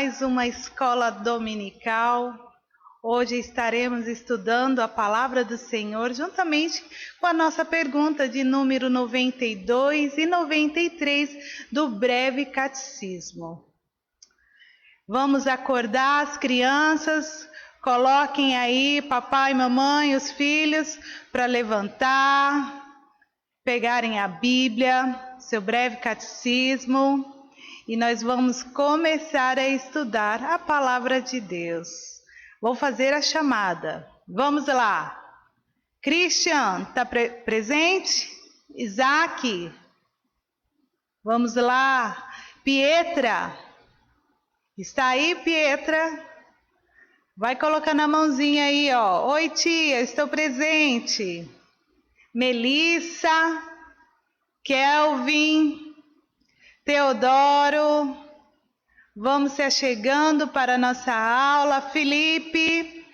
mais uma escola dominical. Hoje estaremos estudando a palavra do Senhor juntamente com a nossa pergunta de número 92 e 93 do breve catecismo. Vamos acordar as crianças, coloquem aí papai, mamãe, os filhos para levantar, pegarem a Bíblia, seu breve catecismo. E nós vamos começar a estudar a palavra de Deus. Vou fazer a chamada. Vamos lá. Christian, está presente? Isaac. Vamos lá. Pietra. Está aí, Pietra? Vai colocando a mãozinha aí, ó. Oi, tia, estou presente. Melissa. Kelvin. Teodoro, vamos se achegando para a nossa aula. Felipe,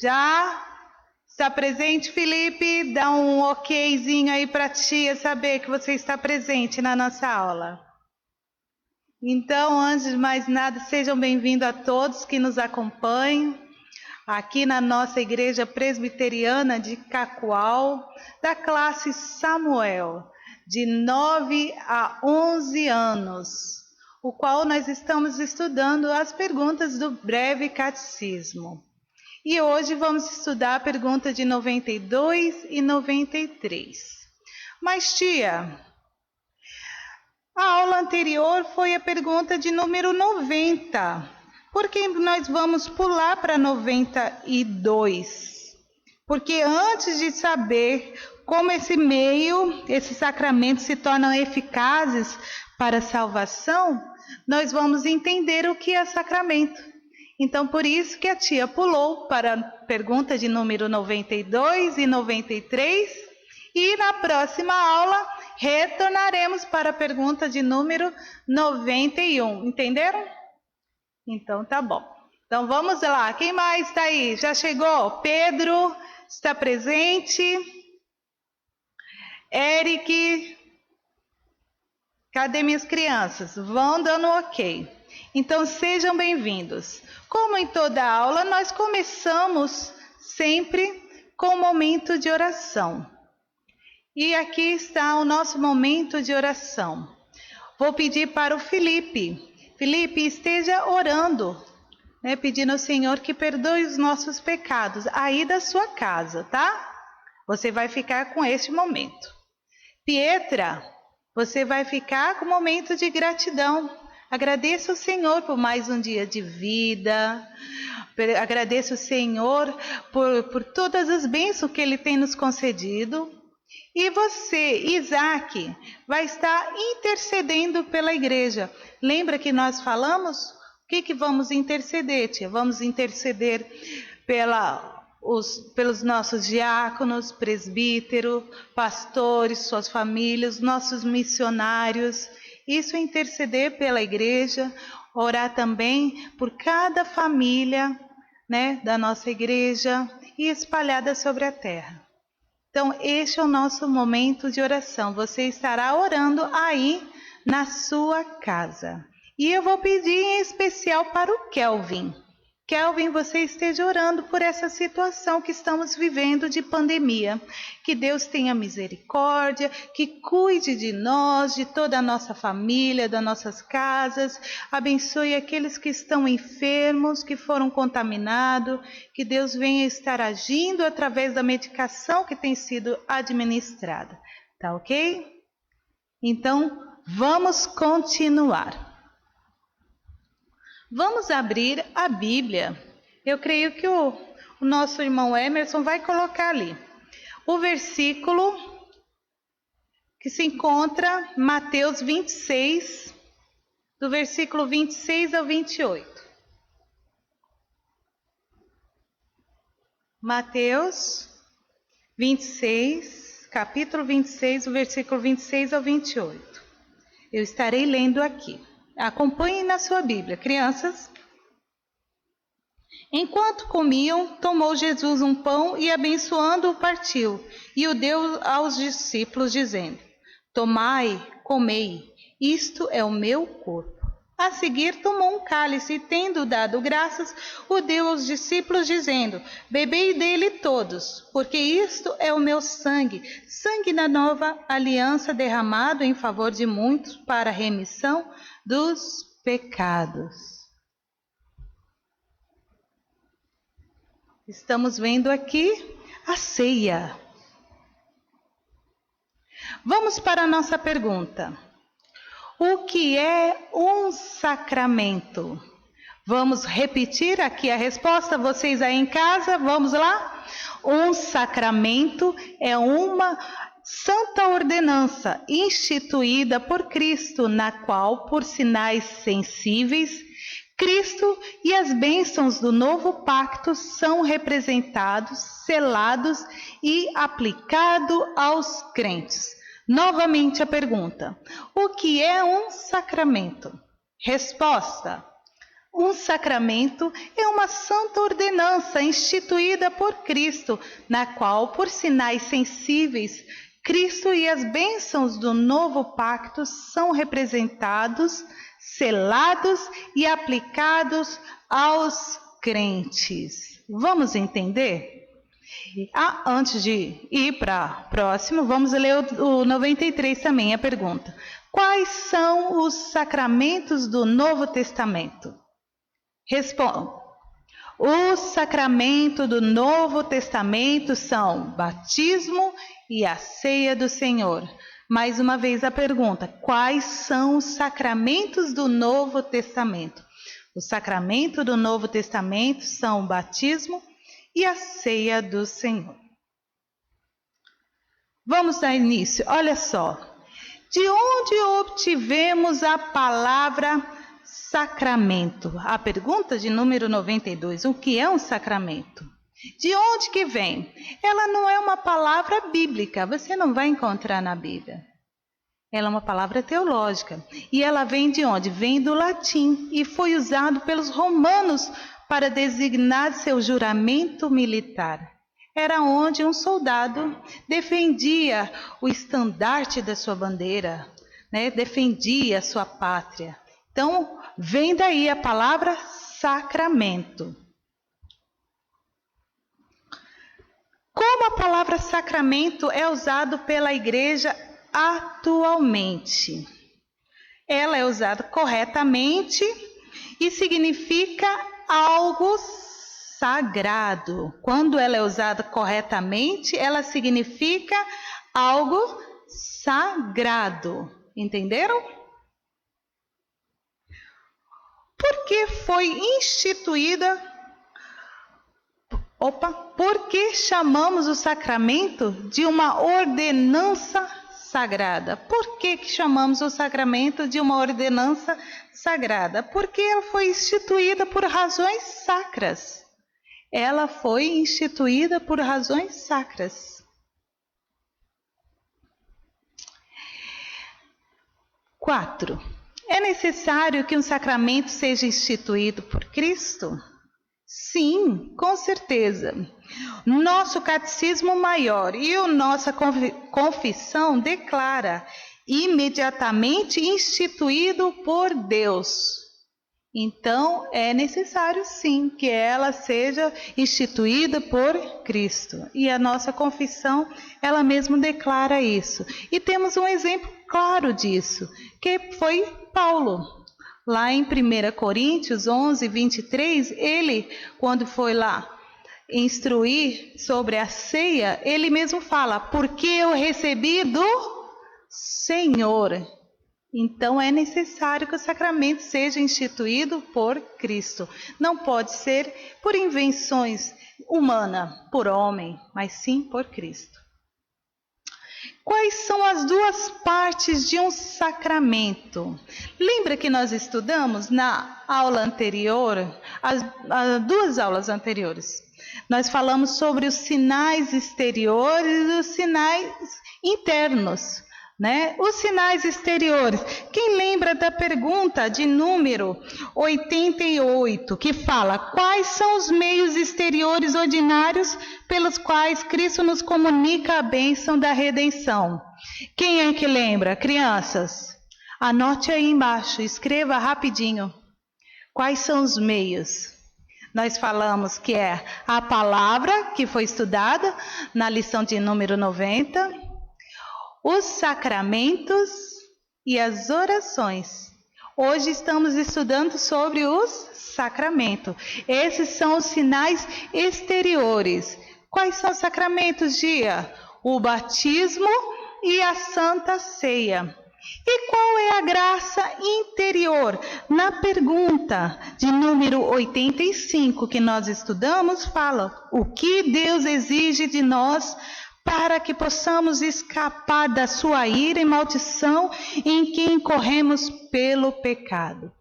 já está presente, Felipe? Dá um okzinho aí para a tia saber que você está presente na nossa aula. Então, antes de mais nada, sejam bem-vindos a todos que nos acompanham aqui na nossa Igreja Presbiteriana de Cacoal, da classe Samuel, de 9 a 11 anos, o qual nós estamos estudando as perguntas do breve catecismo. E hoje vamos estudar a pergunta de 92 e 93. Mas, tia, a aula anterior foi a pergunta de número 90. Por que nós vamos pular para 92? Porque antes de saber como esses sacramentos se tornam eficazes para a salvação, nós vamos entender o que é sacramento. Então, por isso que a tia pulou para a pergunta de número 92 e 93, e na próxima aula retornaremos para a pergunta de número 91. Entenderam? Então, tá bom. Então, vamos lá. Quem mais está aí? Já chegou? Pedro está presente? Eric, cadê minhas crianças? Vão dando ok. Então, sejam bem-vindos. Como em toda aula, nós começamos sempre com um momento de oração. E aqui está o nosso momento de oração. Vou pedir para o Felipe. Felipe, esteja orando, né, pedindo ao Senhor que perdoe os nossos pecados aí da sua casa, tá? Você vai ficar com este momento. Pietra, você vai ficar com um momento de gratidão. Agradeça ao Senhor por mais um dia de vida. Agradeça ao Senhor por todas as bênçãos que Ele tem nos concedido. E você, Isaac, vai estar intercedendo pela igreja. Lembra que nós falamos? O que vamos interceder, tia? Vamos interceder pelos nossos diáconos, presbíteros, pastores, suas famílias, nossos missionários. Isso é interceder pela igreja, orar também por cada família, né, da nossa igreja e espalhada sobre a terra. Então, este é o nosso momento de oração. Você estará orando aí na sua casa. E eu vou pedir em especial para o Kelvin. Kelvin, você esteja orando por essa situação que estamos vivendo de pandemia. Que Deus tenha misericórdia, que cuide de nós, de toda a nossa família, das nossas casas. Abençoe aqueles que estão enfermos, que foram contaminados. Que Deus venha estar agindo através da medicação que tem sido administrada. Tá ok? Então, vamos continuar. Vamos abrir a Bíblia. Eu creio que o nosso irmão Emerson vai colocar ali o versículo que se encontra em Mateus 26, do versículo 26 ao 28. Mateus 26, capítulo 26, o versículo 26 ao 28. Eu estarei lendo aqui. Acompanhem na sua Bíblia, crianças. Enquanto comiam, tomou Jesus um pão e, abençoando-o, partiu, e o deu aos discípulos, dizendo: Tomai, comei, isto é o meu corpo. A seguir, tomou um cálice e, tendo dado graças, o deu aos discípulos, dizendo: bebei dele todos, porque isto é o meu sangue, sangue da nova aliança, derramado em favor de muitos para a remissão dos pecados. Estamos vendo aqui a ceia. Vamos para a nossa pergunta. O que é um sacramento? Vamos repetir aqui a resposta, vocês aí em casa, vamos lá? Um sacramento é uma santa ordenança instituída por Cristo, na qual, por sinais sensíveis, Cristo e as bênçãos do novo pacto são representados, selados e aplicados aos crentes. Novamente a pergunta: o que é um sacramento? Resposta: um sacramento é uma santa ordenança instituída por Cristo, na qual, por sinais sensíveis, Cristo e as bênçãos do novo pacto são representados, selados e aplicados aos crentes. Vamos entender? Antes de ir para o próximo, vamos ler o 93 também, a pergunta. Quais são os sacramentos do Novo Testamento? Responda. Os sacramentos do Novo Testamento são batismo e a ceia do Senhor. Mais uma vez a pergunta. Quais são os sacramentos do Novo Testamento? Os sacramentos do Novo Testamento são o batismo e a ceia do Senhor. Vamos dar início. Olha só. De onde obtivemos a palavra sacramento? A pergunta de número 92. O que é um sacramento? De onde que vem? Ela não é uma palavra bíblica. Você não vai encontrar na Bíblia. Ela é uma palavra teológica. E ela vem de onde? Vem do latim e foi usado pelos romanos para designar seu juramento militar. Era onde um soldado defendia o estandarte da sua bandeira, né? Defendia a sua pátria. Então, vem daí a palavra sacramento. Como a palavra sacramento é usada pela igreja atualmente? Ela é usada corretamente e significa algo sagrado. Quando ela é usada corretamente, ela significa algo sagrado. Entenderam? Por que foi instituída? Por que chamamos o sacramento de uma ordenança sagrada? Por que chamamos o sacramento de uma ordenança sagrada? Porque ela foi instituída por razões sacras. Ela foi instituída por razões sacras. 4. É necessário que um sacramento seja instituído por Cristo? Sim, com certeza. Nosso catecismo maior e a nossa confissão declara imediatamente instituído por Deus. Então, é necessário sim que ela seja instituída por Cristo. E a nossa confissão, ela mesma declara isso. E temos um exemplo claro disso, que foi Paulo. Lá em 1 Coríntios 11, 23, ele, quando foi lá instruir sobre a ceia, ele mesmo fala, porque eu recebi do Senhor. Então é necessário que o sacramento seja instituído por Cristo. Não pode ser por invenções humanas, por homem, mas sim por Cristo. Quais são as duas partes de um sacramento? Lembra que nós estudamos na aula anterior, as 2 aulas anteriores? Nós falamos sobre os sinais exteriores e os sinais internos, né? Os sinais exteriores. Quem lembra da pergunta de número 88, que fala: quais são os meios exteriores ordinários pelos quais Cristo nos comunica a bênção da redenção? Quem é que lembra? Crianças. Anote aí embaixo, escreva rapidinho. Quais são os meios? Nós falamos que é a palavra que foi estudada na lição de número 90, os sacramentos e as orações. Hoje estamos estudando sobre os sacramentos. Esses são os sinais exteriores. Quais são os sacramentos, Gia? O batismo e a Santa Ceia. E qual é a graça interior? Na pergunta de número 85 que nós estudamos, fala o que Deus exige de nós para que possamos escapar da sua ira e maldição em que incorremos pelo pecado.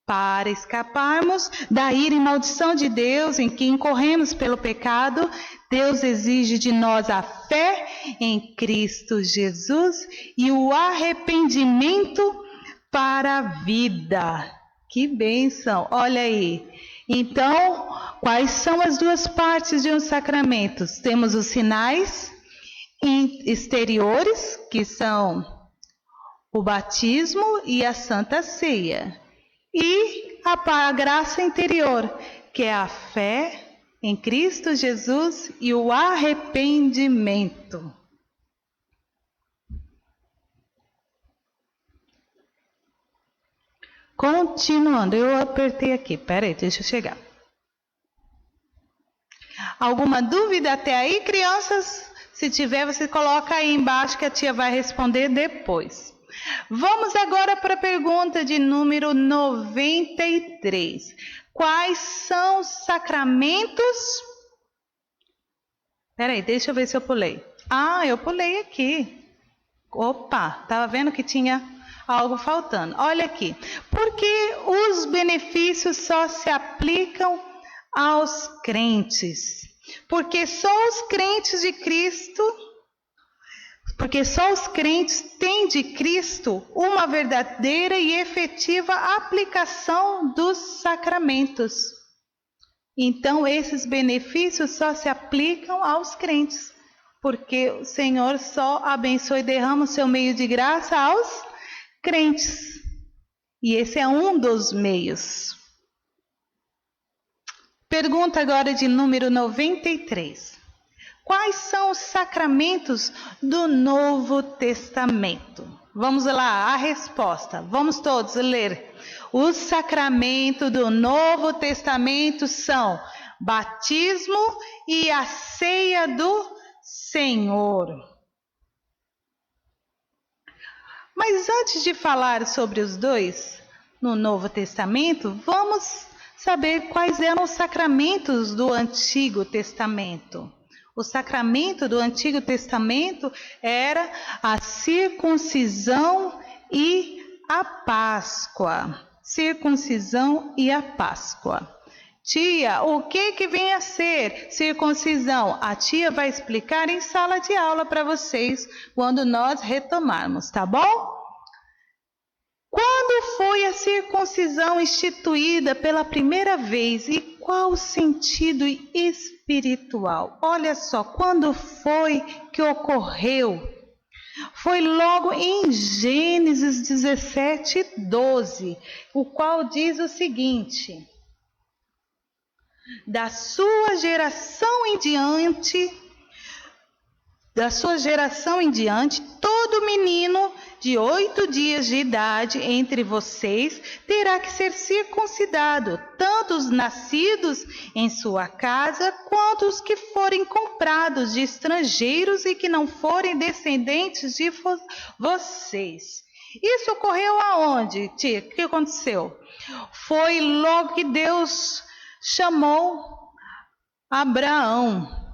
Para escaparmos da ira e maldição de Deus em que incorremos pelo pecado, Deus exige de nós a fé em Cristo Jesus e o arrependimento para a vida. Que bênção! Olha aí. Então, quais são as duas partes de um sacramento? Temos os sinais exteriores, que são o batismo e a Santa Ceia. E a graça interior, que é a fé em Cristo Jesus e o arrependimento. Continuando, eu apertei aqui, peraí, deixa eu chegar. Alguma dúvida até aí, crianças? Se tiver, você coloca aí embaixo que a tia vai responder depois. Vamos agora para a pergunta de número 93. Quais são os sacramentos? Peraí, deixa eu ver se eu pulei. Ah, eu pulei aqui. Opa, estava vendo que tinha algo faltando. Olha aqui. Porque os benefícios só se aplicam aos crentes. Porque só os crentes de Cristo... Porque só os crentes têm de Cristo uma verdadeira e efetiva aplicação dos sacramentos. Então, esses benefícios só se aplicam aos crentes. Porque o Senhor só abençoa e derrama o seu meio de graça aos crentes. E esse é um dos meios. Pergunta agora de número 93. Quais são os sacramentos do Novo Testamento? Vamos lá, a resposta. Vamos todos ler. Os sacramentos do Novo Testamento são batismo e a ceia do Senhor. Mas antes de falar sobre os dois no Novo Testamento, vamos saber quais eram os sacramentos do Antigo Testamento. O sacramento do Antigo Testamento era a circuncisão e a Páscoa. Circuncisão e a Páscoa. Tia, o que vem a ser circuncisão? A tia vai explicar em sala de aula para vocês quando nós retomarmos, tá bom? Quando foi a circuncisão instituída pela primeira vez e qual o sentido espiritual? Olha só, quando foi que ocorreu? Foi logo em Gênesis 17:12, o qual diz o seguinte: da sua geração em diante, todo menino de 8 dias de idade entre vocês terá que ser circuncidado, tanto os nascidos em sua casa, quanto os que forem comprados de estrangeiros e que não forem descendentes de vocês. Isso ocorreu aonde, tia? O que aconteceu? Foi logo que Deus chamou Abraão.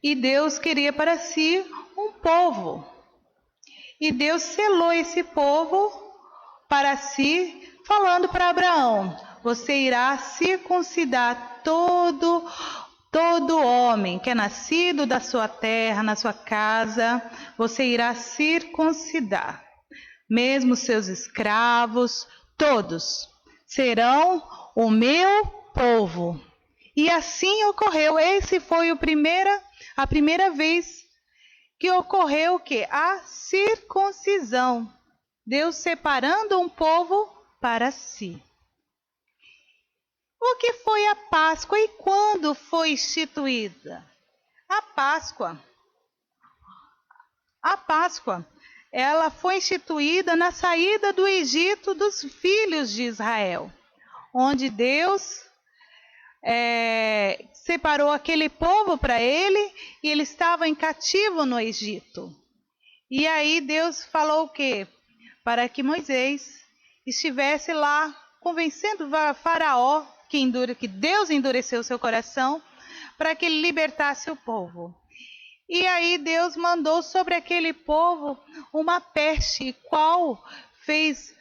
E Deus queria para si um povo. E Deus selou esse povo para si, falando para Abraão: você irá circuncidar todo homem que é nascido da sua terra, na sua casa, você irá circuncidar. Mesmo seus escravos, todos serão o meu povo. E assim ocorreu. Esse foi a primeira vez que ocorreu o quê? A circuncisão. Deus separando um povo para si. O que foi a Páscoa e quando foi instituída? A Páscoa, ela foi instituída na saída do Egito dos filhos de Israel, onde Deus separou aquele povo para ele e ele estava em cativo no Egito. E aí Deus falou o quê? Para que Moisés estivesse lá convencendo Faraó, que Deus endureceu seu coração, para que ele libertasse o povo. E aí Deus mandou sobre aquele povo uma peste, qual fez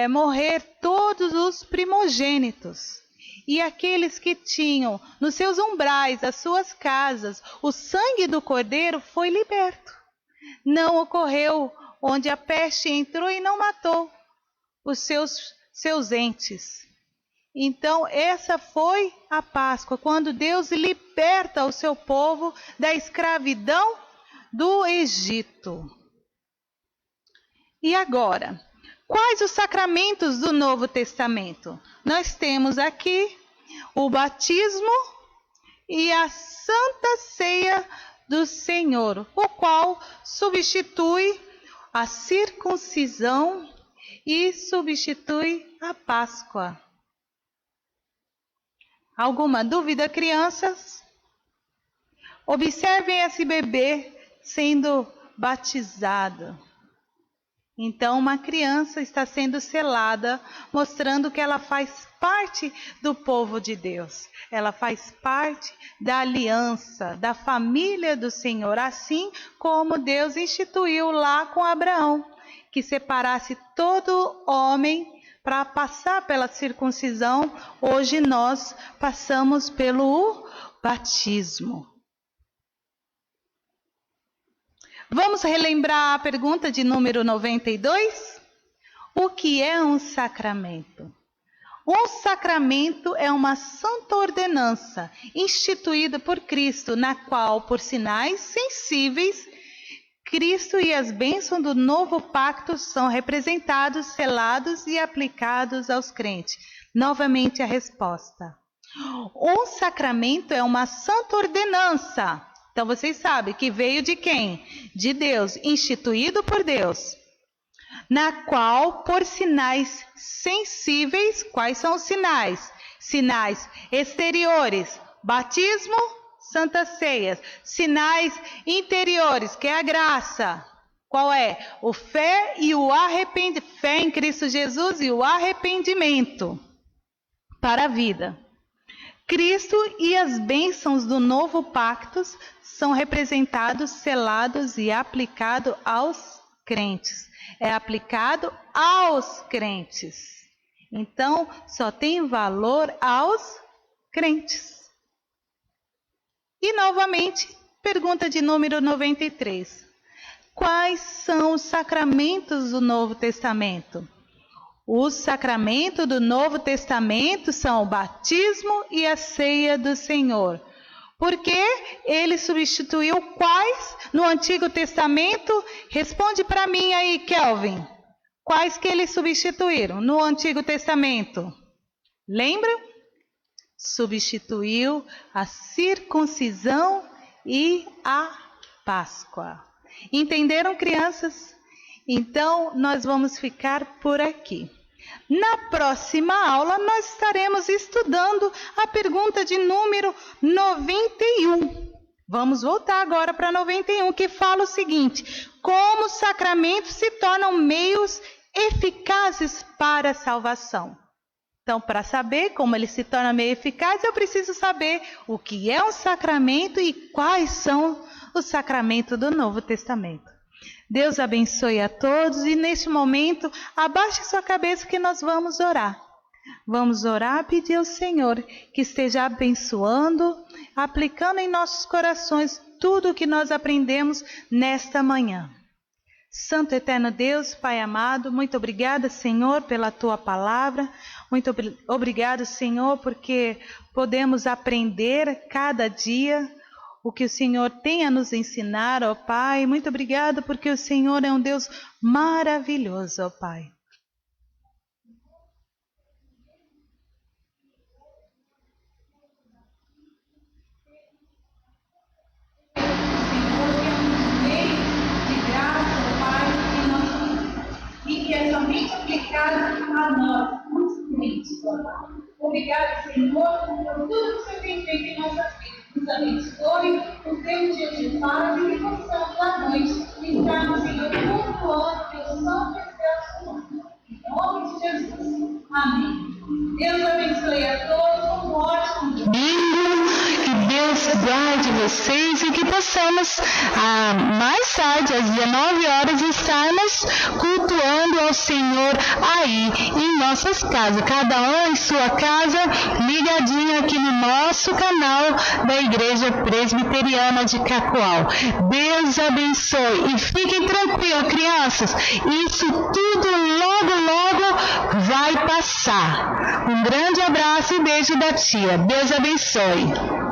morrer todos os primogênitos. E aqueles que tinham nos seus umbrais, as suas casas, o sangue do cordeiro foi liberto. Não ocorreu onde a peste entrou e não matou os seus entes. Então, essa foi a Páscoa, quando Deus liberta o seu povo da escravidão do Egito. E agora, quais os sacramentos do Novo Testamento? Nós temos aqui o batismo e a Santa Ceia do Senhor, o qual substitui a circuncisão e substitui a Páscoa. Alguma dúvida, crianças? Observem esse bebê sendo batizado. Então, uma criança está sendo selada, mostrando que ela faz parte do povo de Deus. Ela faz parte da aliança, da família do Senhor, assim como Deus instituiu lá com Abraão, que separasse todo homem para passar pela circuncisão. Hoje nós passamos pelo batismo. Vamos relembrar a pergunta de número 92? O que é um sacramento? Um sacramento é uma santa ordenança instituída por Cristo, na qual, por sinais sensíveis, Cristo e as bênçãos do novo pacto são representados, selados e aplicados aos crentes. Novamente a resposta. Um sacramento é uma santa ordenança. Então vocês sabem que veio de quem? De Deus, instituído por Deus. Na qual, por sinais sensíveis, quais são os sinais? Sinais exteriores, batismo, Santa Ceia. Sinais interiores, que é a graça. Qual é? O fé e o arrependimento. Fé em Cristo Jesus e o arrependimento para a vida. Cristo e as bênçãos do novo pacto são representados, selados e aplicados aos crentes. É aplicado aos crentes. Então, só tem valor aos crentes. E, novamente, pergunta de número 93. Quais são os sacramentos do Novo Testamento? Os sacramentos do Novo Testamento são o batismo e a ceia do Senhor. Porque ele substituiu quais no Antigo Testamento? Responde para mim aí, Kelvin. Quais que eles substituíram no Antigo Testamento? Lembram? Substituiu a circuncisão e a Páscoa. Entenderam, crianças? Então, nós vamos ficar por aqui. Na próxima aula, nós estaremos estudando a pergunta de número 91. Vamos voltar agora para 91, que fala o seguinte: como os sacramentos se tornam meios eficazes para a salvação? Então, para saber como ele se torna meio eficaz, eu preciso saber o que é um sacramento e quais são os sacramentos do Novo Testamento. Deus abençoe a todos e neste momento abaixe sua cabeça que nós vamos orar. Vamos orar, pedir ao Senhor que esteja abençoando, aplicando em nossos corações tudo o que nós aprendemos nesta manhã. Santo Eterno Deus, Pai amado, muito obrigada, Senhor, pela Tua palavra. Muito obrigado, Senhor, porque podemos aprender cada dia o que o Senhor tem a nos ensinar, ó Pai. Muito obrigada, porque o Senhor é um Deus maravilhoso, ó Pai. E que é somente aplicada a nós, os crentes. Obrigado, Senhor, por tudo que o Senhor tem feito em nossas vidas. Nos abençoe, nos dê um dia de paz e que possamos à noite estarmos, Senhor, cultuando o teu santo e excelso nome. Em nome de Jesus. Amém. Deus abençoe a todos. Um ótimo dia. Que Deus guarde vocês e que possamos, mais tarde, às 19 horas, estarmos cultuando ao Senhor aí em nossas casas. Cada um em sua casa, ligadinho aqui no nosso canal da Igreja Presbiteriana de Cacoal. Deus abençoe e fiquem tranquilos, crianças. Isso tudo logo vai passar. Um grande abraço e beijo da tia. Deus abençoe.